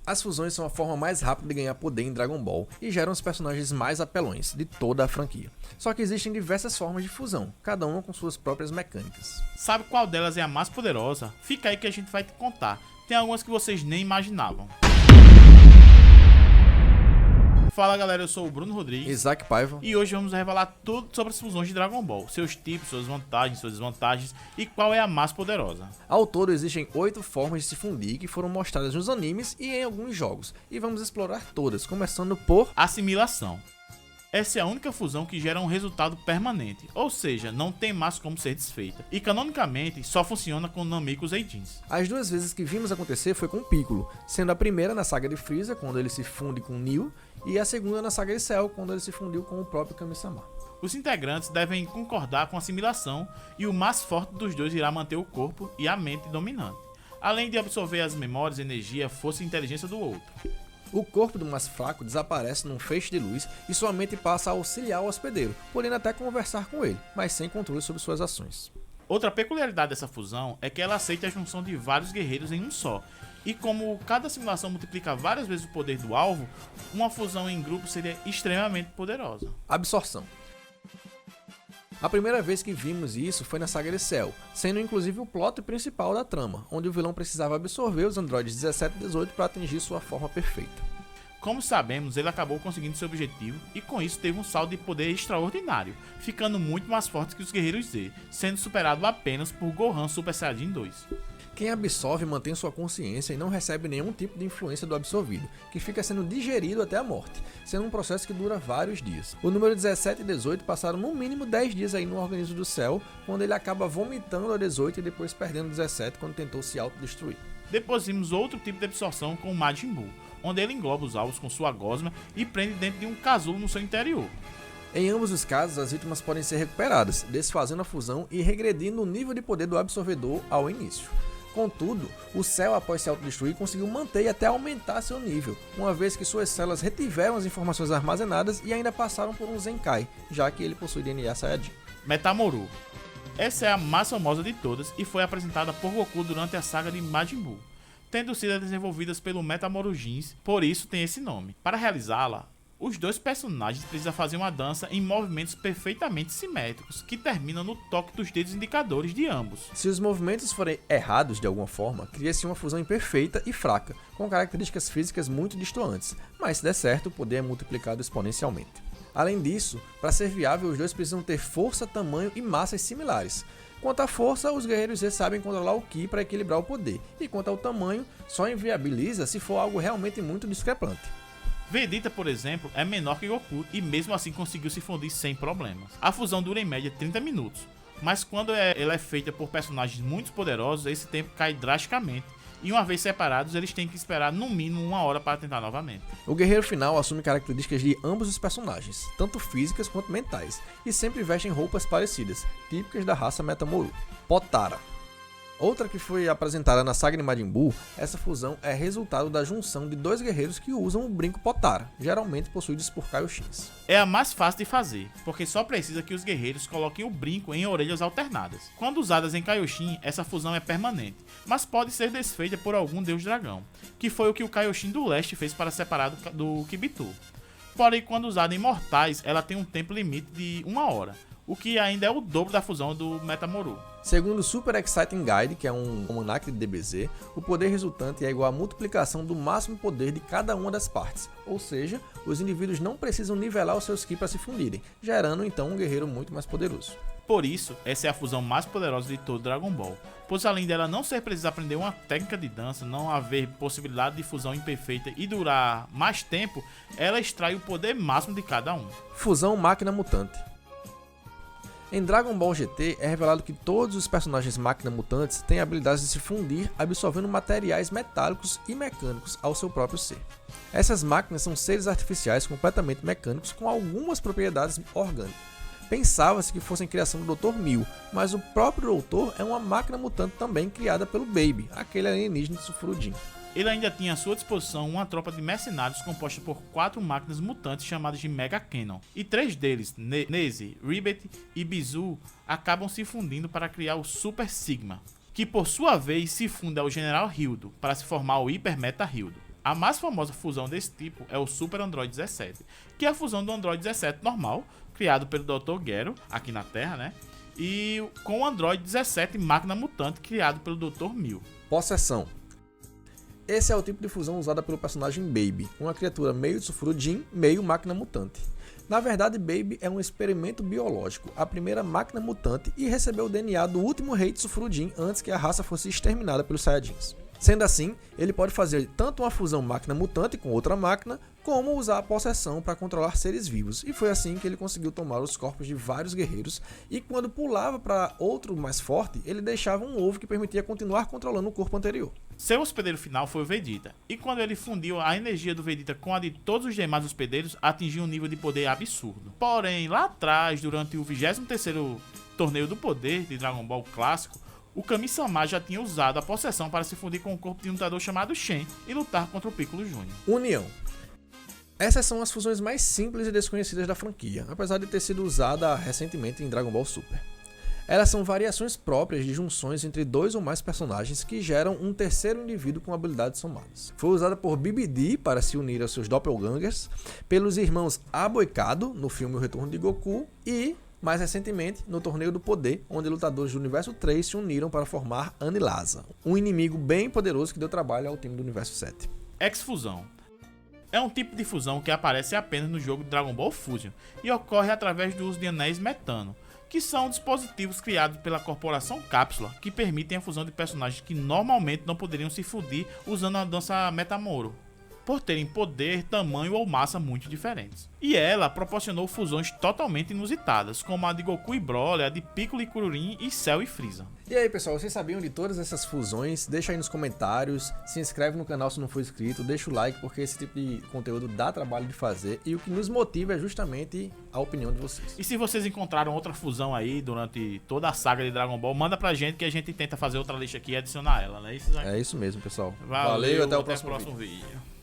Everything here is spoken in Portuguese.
As fusões são a forma mais rápida de ganhar poder em Dragon Ball e geram os personagens mais apelões de toda a franquia. Só que existem diversas formas de fusão, cada uma com suas próprias mecânicas. Sabe qual delas é a mais poderosa? Fica aí que a gente vai te contar. Tem algumas que vocês nem imaginavam. Fala galera, eu sou o Bruno Rodrigues. Isaac Paiva. E hoje vamos revelar tudo sobre as fusões de Dragon Ball. Seus tipos, suas vantagens, suas desvantagens e qual é a mais poderosa. Ao todo existem 8 formas de se fundir que foram mostradas nos animes e em alguns jogos. E vamos explorar todas, começando por assimilação. Essa é a única fusão que gera um resultado permanente, ou seja, não tem mais como ser desfeita. E canonicamente só funciona com Namekusei Zeidins. As duas vezes que vimos acontecer foi com Piccolo, sendo a primeira na saga de Freeza, quando ele se funde com Neo, e a segunda na saga de Cell, quando ele se fundiu com o próprio Kami-sama. Os integrantes devem concordar com a assimilação e o mais forte dos dois irá manter o corpo e a mente dominante, além de absorver as memórias, energia, força e inteligência do outro. O corpo do mais fraco desaparece num feixe de luz e sua mente passa a auxiliar o hospedeiro, podendo até conversar com ele, mas sem controle sobre suas ações. Outra peculiaridade dessa fusão é que ela aceita a junção de vários guerreiros em um só, e como cada simulação multiplica várias vezes o poder do alvo, uma fusão em grupo seria extremamente poderosa. Absorção. A primeira vez que vimos isso foi na saga de Cell, sendo inclusive o plot principal da trama, onde o vilão precisava absorver os androides 17 e 18 para atingir sua forma perfeita. Como sabemos, ele acabou conseguindo seu objetivo e com isso teve um saldo de poder extraordinário, ficando muito mais forte que os Guerreiros Z, sendo superado apenas por Gohan Super Saiyajin 2. Quem absorve mantém sua consciência e não recebe nenhum tipo de influência do absorvido, que fica sendo digerido até a morte, sendo um processo que dura vários dias. O número 17 e 18 passaram no mínimo 10 dias aí no organismo do Cell, quando ele acaba vomitando a 18 e depois perdendo 17 quando tentou se autodestruir. Depois vimos outro tipo de absorção com o Majin Buu, onde ele engloba os alvos com sua gosma e prende dentro de um casulo no seu interior. Em ambos os casos, as vítimas podem ser recuperadas, desfazendo a fusão e regredindo o nível de poder do absorvedor ao início. Contudo, o Cell, após se autodestruir, conseguiu manter e até aumentar seu nível, uma vez que suas células retiveram as informações armazenadas e ainda passaram por um Zenkai, já que ele possui DNA Saiyajin. Metamoru. Essa é a mais famosa de todas e foi apresentada por Goku durante a saga de Majin Buu, tendo sido desenvolvidas pelo Metamoru Jeans, por isso tem esse nome. Para realizá-la, os dois personagens precisam fazer uma dança em movimentos perfeitamente simétricos, que terminam no toque dos dedos indicadores de ambos. Se os movimentos forem errados de alguma forma, cria-se uma fusão imperfeita e fraca, com características físicas muito distantes, mas se der certo, o poder é multiplicado exponencialmente. Além disso, para ser viável, os dois precisam ter força, tamanho e massas similares. Quanto à força, os guerreiros Z sabem controlar o Ki para equilibrar o poder, e quanto ao tamanho, só inviabiliza se for algo realmente muito discrepante. Vegeta, por exemplo, é menor que Goku e mesmo assim conseguiu se fundir sem problemas. A fusão dura em média 30 minutos, mas quando ela é feita por personagens muito poderosos, esse tempo cai drasticamente. E uma vez separados, eles têm que esperar no mínimo 1 hora para tentar novamente. O guerreiro final assume características de ambos os personagens, tanto físicas quanto mentais, e sempre vestem roupas parecidas, típicas da raça Metamoru. Potara. Outra que foi apresentada na saga de Majin Buu, essa fusão é resultado da junção de dois guerreiros que usam o brinco Potara, geralmente possuídos por Kaioshins. É a mais fácil de fazer, porque só precisa que os guerreiros coloquem o brinco em orelhas alternadas. Quando usadas em Kaioshin, essa fusão é permanente, mas pode ser desfeita por algum deus dragão, que foi o que o Kaioshin do leste fez para separar do Kibito. Porém, quando usada em mortais, ela tem um tempo limite de 1 hora, o que ainda é o dobro da fusão do Metamoru. Segundo o Super Exciting Guide, que é um almanaque de DBZ, o poder resultante é igual à multiplicação do máximo poder de cada uma das partes, ou seja, os indivíduos não precisam nivelar os seus Ki para se fundirem, gerando então um guerreiro muito mais poderoso. Por isso, essa é a fusão mais poderosa de todo Dragon Ball, pois além dela não ser preciso aprender uma técnica de dança, não haver possibilidade de fusão imperfeita e durar mais tempo, ela extrai o poder máximo de cada um. Fusão Máquina Mutante. Em Dragon Ball GT é revelado que todos os personagens máquina mutantes têm habilidades de se fundir absorvendo materiais metálicos e mecânicos ao seu próprio ser. Essas máquinas são seres artificiais completamente mecânicos com algumas propriedades orgânicas. Pensava-se que fossem criação do Dr. Mil, mas o próprio Doutor é uma máquina mutante também criada pelo Baby, aquele alienígena de sulfurudinho. Ele ainda tinha à sua disposição uma tropa de mercenários composta por 4 máquinas mutantes chamadas de Mega Cannon, e 3 deles, Neze, Ribbit e Bizu, acabam se fundindo para criar o Super Sigma, que por sua vez se funde ao General Hildo para se formar o Hiper Meta Hildo. A mais famosa fusão desse tipo é o Super Android 17, que é a fusão do Android 17 normal, criado pelo Dr. Gero, aqui na Terra, né? E com o Android 17 Máquina Mutante, criado pelo Dr. Mil. Possessão. Esse é o tipo de fusão usada pelo personagem Baby, uma criatura meio Tsufurudin, meio máquina mutante. Na verdade, Baby é um experimento biológico, a primeira máquina mutante, e recebeu o DNA do último rei Tsufurudin antes que a raça fosse exterminada pelos Saiyajins. Sendo assim, ele pode fazer tanto uma fusão máquina mutante com outra máquina, como usar a possessão para controlar seres vivos, e foi assim que ele conseguiu tomar os corpos de vários guerreiros, e quando pulava para outro mais forte, ele deixava um ovo que permitia continuar controlando o corpo anterior. Seu hospedeiro final foi o Vegeta, e quando ele fundiu a energia do Vegeta com a de todos os demais hospedeiros, atingiu um nível de poder absurdo. Porém, lá atrás, durante o 23º Torneio do Poder de Dragon Ball Clássico, o Kami-sama já tinha usado a possessão para se fundir com o corpo de um lutador chamado Shen e lutar contra o Piccolo Jr. União. Essas são as fusões mais simples e desconhecidas da franquia, apesar de ter sido usada recentemente em Dragon Ball Super. Elas são variações próprias de junções entre dois ou mais personagens que geram um terceiro indivíduo com habilidades somadas. Foi usada por BBD para se unir aos seus doppelgangers, pelos irmãos Abo e Kado no filme O Retorno de Goku e, mais recentemente, no Torneio do Poder, onde lutadores do Universo 3 se uniram para formar Anilasa, um inimigo bem poderoso que deu trabalho ao time do Universo 7. X-Fusão. É um tipo de fusão que aparece apenas no jogo Dragon Ball Fusion e ocorre através do uso de anéis metano, que são dispositivos criados pela corporação Cápsula que permitem a fusão de personagens que normalmente não poderiam se fundir usando a dança Metamoro, por terem poder, tamanho ou massa muito diferentes. E ela proporcionou fusões totalmente inusitadas, como a de Goku e Broly, a de Piccolo e Kuririn e Cell e Frieza. E aí pessoal, vocês sabiam de todas essas fusões? Deixa aí nos comentários, se inscreve no canal se não for inscrito, deixa o like porque esse tipo de conteúdo dá trabalho de fazer e o que nos motiva é justamente a opinião de vocês. E se vocês encontraram outra fusão aí durante toda a saga de Dragon Ball, manda pra gente que a gente tenta fazer outra lista aqui e adicionar ela, né? É isso mesmo pessoal. Valeu, até o próximo vídeo.